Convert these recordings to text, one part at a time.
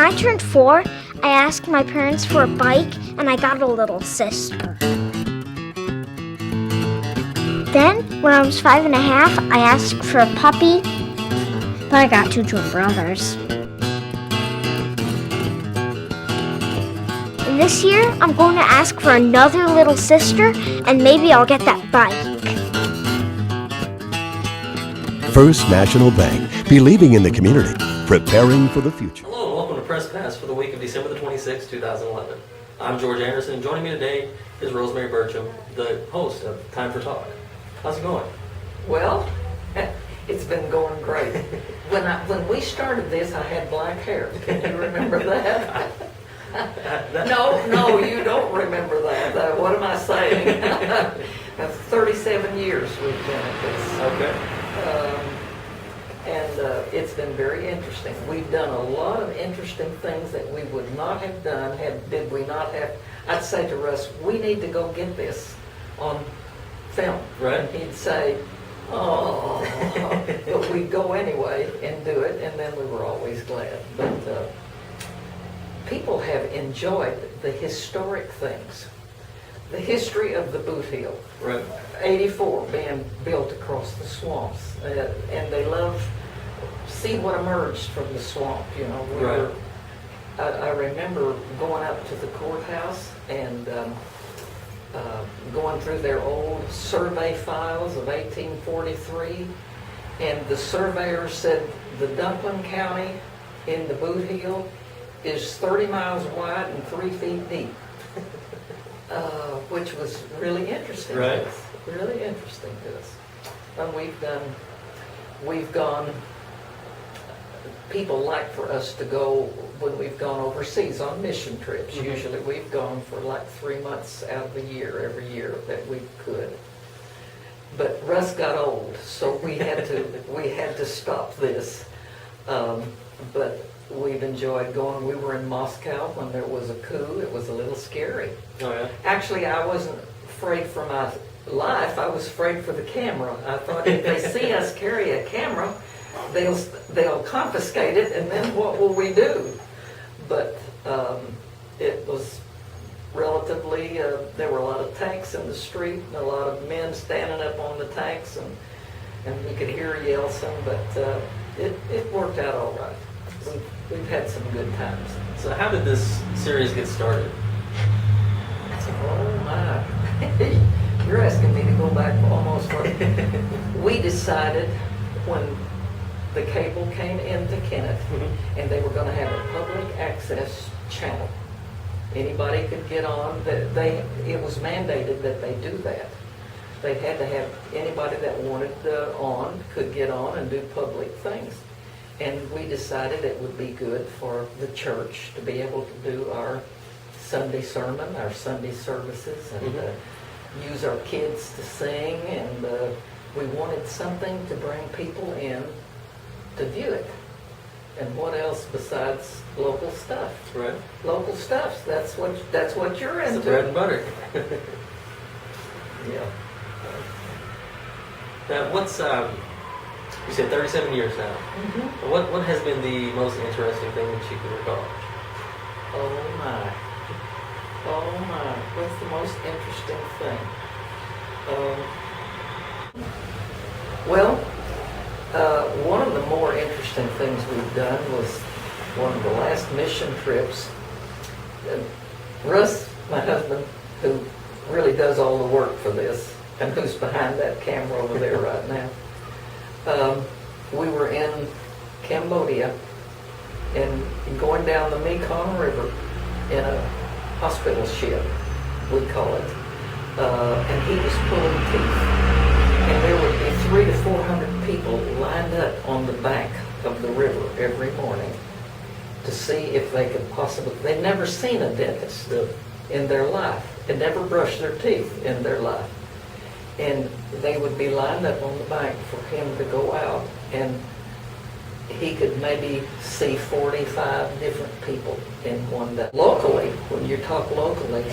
I turned 4, I asked my parents for a bike, and I got a little sister. Then, when I was 5 and a half, I asked for a puppy, but I got 2 twin brothers. And this year, I'm going to ask for another little sister, and maybe I'll get that bike. First National Bank, believing in the community, preparing for the future. Hello and welcome to Press Pass for the week of December the 26th, 2011. I'm George Anderson, and joining me today is Rosemary Burcham, the host of Time for Talk. How's it going? Well, it's been going great. When we started this, I had black hair. Can you remember that? No, you don't remember that. What am I saying? That's 37 years we've been at this. Okay. And it's been very interesting. We've done a lot of interesting things that we would not have done did we not have. I'd say to Russ, we need to go get this on film. Right. And he'd say, oh, but we'd go anyway and do it, and then we were always glad. But people have enjoyed the historic things. The history of the Boot Hill. Right. 84 being built across the swamps. And they love see what emerged from the swamp, you know. Right. I remember going up to the courthouse and going through their old survey files of 1843, and the surveyor said the Dunklin County in the Boot Hill is 30 miles wide and 3 feet deep, which was really interesting. Right. To us. Really interesting to us. And we've gone. People like for us to go when we've gone overseas on mission trips. Mm-hmm. Usually we've gone for like 3 months out of the year, every year that we could. But Russ got old, so we had to stop this. But we've enjoyed going. We were in Moscow when there was a coup. It was a little scary. Oh, yeah? Actually, I wasn't afraid for my life. I was afraid for the camera. I thought if they see us carry a camera, they'll confiscate it, and then what will we do? But it was relatively, there were a lot of tanks in the street, and a lot of men standing up on the tanks, and we could hear yelling, but it worked out all right. We've had some good times. So how did this series get started? Oh my. You're asking me to go back almost. We decided when the cable came into Kennett, and they were going to have a public access channel. Anybody could get on. It was mandated that they do that. They had to have anybody that wanted on could get on and do public things. And we decided it would be good for the church to be able to do our Sunday sermon, our Sunday services, and use our kids to sing. And we wanted something to bring people in to view it. And what else besides local stuff? Right. Local stuff. That's what you're It's into. the bread and butter. Yeah. Now, what's, you said 37 years now. Mm-hmm. What has been the most interesting thing that you can recall? Oh my. Oh my. What's the most interesting thing? Well, one of the more interesting things we've done was one of the last mission trips. Russ, my husband, who really does all the work for this, and who's behind that camera over there right now, we were in Cambodia and going down the Mekong River in a hospital ship, we call it, and he was pulling teeth. And there would be 300 to 400 people lined up on the bank of the river every morning to see if they could possibly. They'd never seen a dentist in their life. They'd never brushed their teeth in their life. And they would be lined up on the bank for him to go out, and he could maybe see 45 different people in one day. Locally, when you talk locally,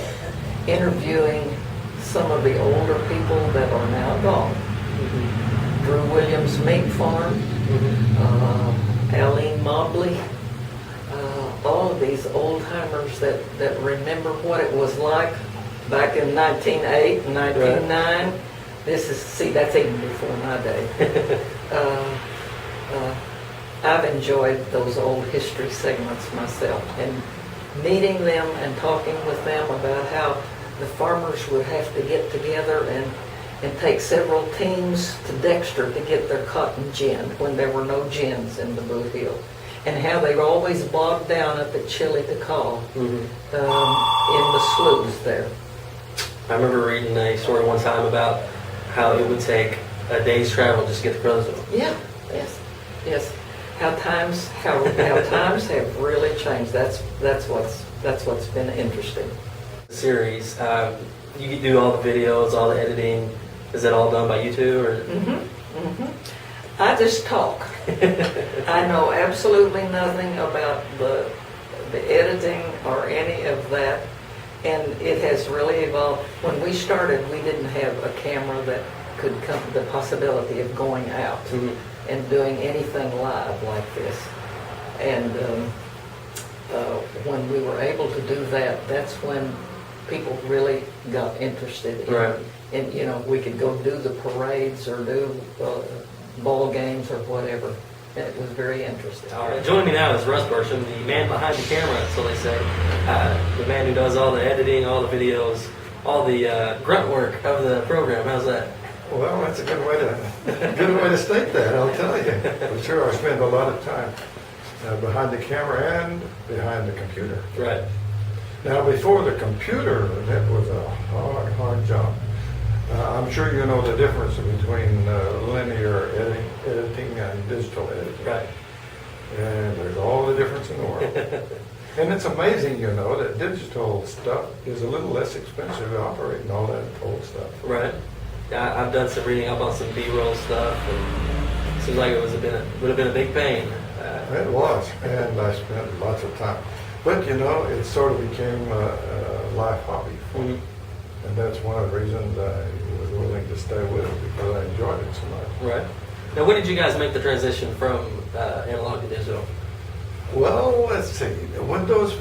interviewing some of the older people that are now gone. Drew Williams Meat Farm, Aline Mobley, all these old timers that remember what it was like back in 1908 and 1909. That's even before my day. I've enjoyed those old history segments myself, and meeting them and talking with them about how the farmers would have to get together and take several teams to Dexter to get their cotton gin when there were no gins in the Boot Hill, and how they were always bogged down up at Chili to Call in the sloughs there. I remember reading a story one time about how it would take a day's travel just to get to Crowsville. Yeah, yes. How times have really changed. That's what's been interesting. Series, you do all the videos, all the editing. Is that all done by you two, or? I just talk. I know absolutely nothing about the editing or any of that, and it has really evolved. When we started, we didn't have a camera that could come the possibility of going out and doing anything live like this. And when we were able to do that, that's when people really got interested in, Right. and we could go do the parades or do ball games or whatever. And it was very interesting. All right. Joining me now is Russ Bertram, the man behind the camera, so they say, the man who does all the editing, all the videos, all the grunt work of the program. How's that? Well, that's a good way to state that, I'll tell you. For sure, I spend a lot of time behind the camera and behind the computer. Right. Now, before the computer, that was a hard job. I'm sure you know the difference between linear editing and digital editing. Right. And there's all the difference in the world. And it's amazing, that digital stuff is a little less expensive to operate than all that old stuff. Right. Yeah, I've done some reading up on some B-roll stuff, and it seems like it would have been a big pain. It was, and I spent lots of time. But it sort of became a life hobby for me. And that's one of the reasons I was willing to stay with it, because I enjoyed it so much. Right. Now, when did you guys make the transition from analog to digital? Well, let's see. When those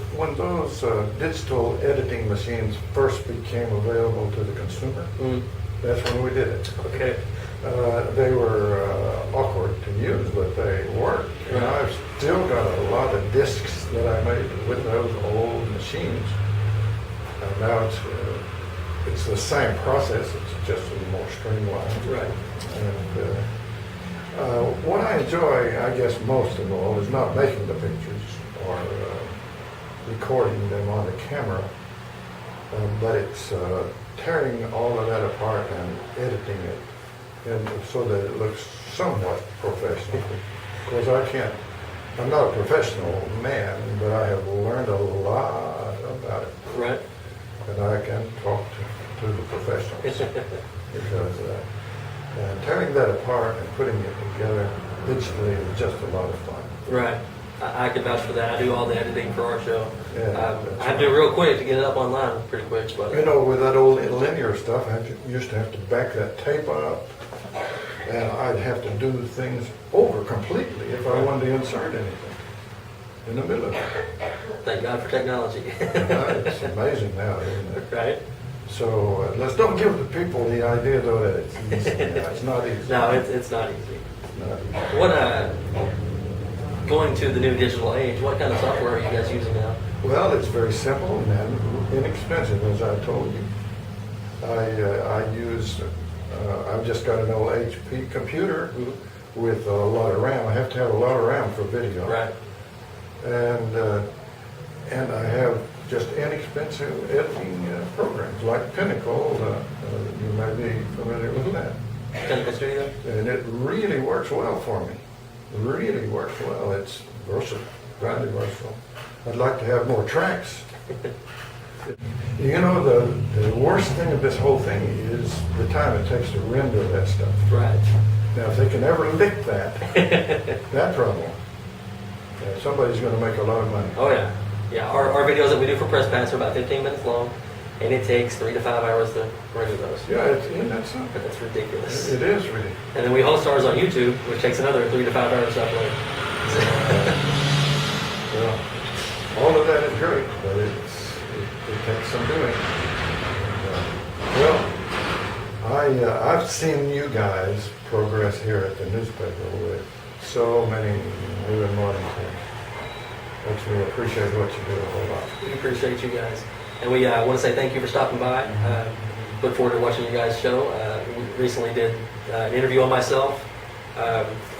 digital editing machines first became available to the consumer, that's when we did it. Okay. They were awkward to use, but they worked. And I've still got a lot of discs that I made with those old machines. And now it's the same process. It's just a little more streamlined. Right. And what I enjoy, I guess, most of all, is not making the pictures or recording them on the camera, but it's tearing all of that apart and editing it, and so that it looks somewhat professional. Because I'm not a professional man, but I have learned a lot about it. Right. And I can talk to the professionals. Because and tearing that apart and putting it together digitally is just a lot of fun. Right. I can vouch for that. I do all the editing for our show. Yeah, I have to do it real quick to get it up online, pretty quick. But with that old linear stuff, I used to have to back that tape up, and I'd have to do things over completely if I wanted to insert anything in the middle of it. thank God for technology. It's amazing now, isn't it? Right. So let's don't give the people the idea, though, that it's easy. It's not easy. No, it's not easy. It's not easy. What going to the new digital age, what kind of software are you guys using now? Well, it's very simple and inexpensive, as I told you. I've just got an old HP computer with a lot of RAM. I have to have a lot of RAM for video. Right. And I have just inexpensive editing programs like Pinnacle. You may be familiar with that. Pinnacle Studio? And it really works well for me. Really works well. It's versatile, rather versatile. I'd like to have more tracks. The worst thing of this whole thing is the time it takes to render that stuff. Right. Now, if they can ever lick that problem, somebody's going to make a lot of money. Oh, yeah. Yeah, our videos that we do for Press Pass are about 15 minutes long, and it takes 3 to 5 hours to render those. Yeah, that's something. That's ridiculous. It is really. And then we host ours on YouTube, which takes another 3 to 5 hours to upload. Well, all of that great, but it takes some doing. Well, I've seen you guys progress here at the newspaper with so many new and modern things. Makes me appreciate what you do a whole lot. We appreciate you guys. And we want to say thank you for stopping by. Look forward to watching you guys' show. We recently did an interview on myself,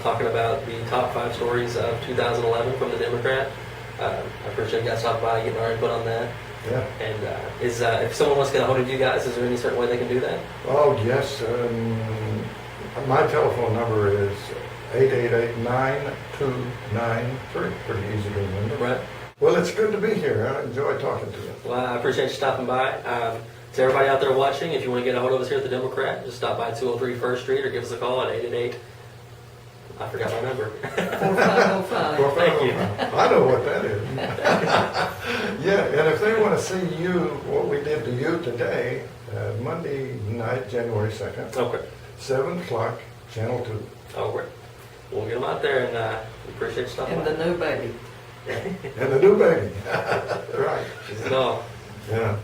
talking about the top 5 stories of 2011 from the Democrat. I appreciate you guys stopping by, getting our input on that. Yeah. And if someone wants to get a hold of you guys, is there any certain way they can do that? Oh, yes. My telephone number is 888-9293. Pretty easy to remember. Right. Well, it's good to be here. I enjoy talking to you. Well, I appreciate you stopping by. To everybody out there watching, if you want to get a hold of us here at the Democrat, just stop by 203 First Street or give us a call at 888. I forgot my number. 4505. Thank you. I know what that is. Yeah, and if they want to see what we did to you today, Monday night, January 2nd, Okay. 7 o'clock, Channel 2. Oh, great. We'll get them out there, and we appreciate you stopping And by. the new baby. And the new baby. Right. She's a doll. Yeah.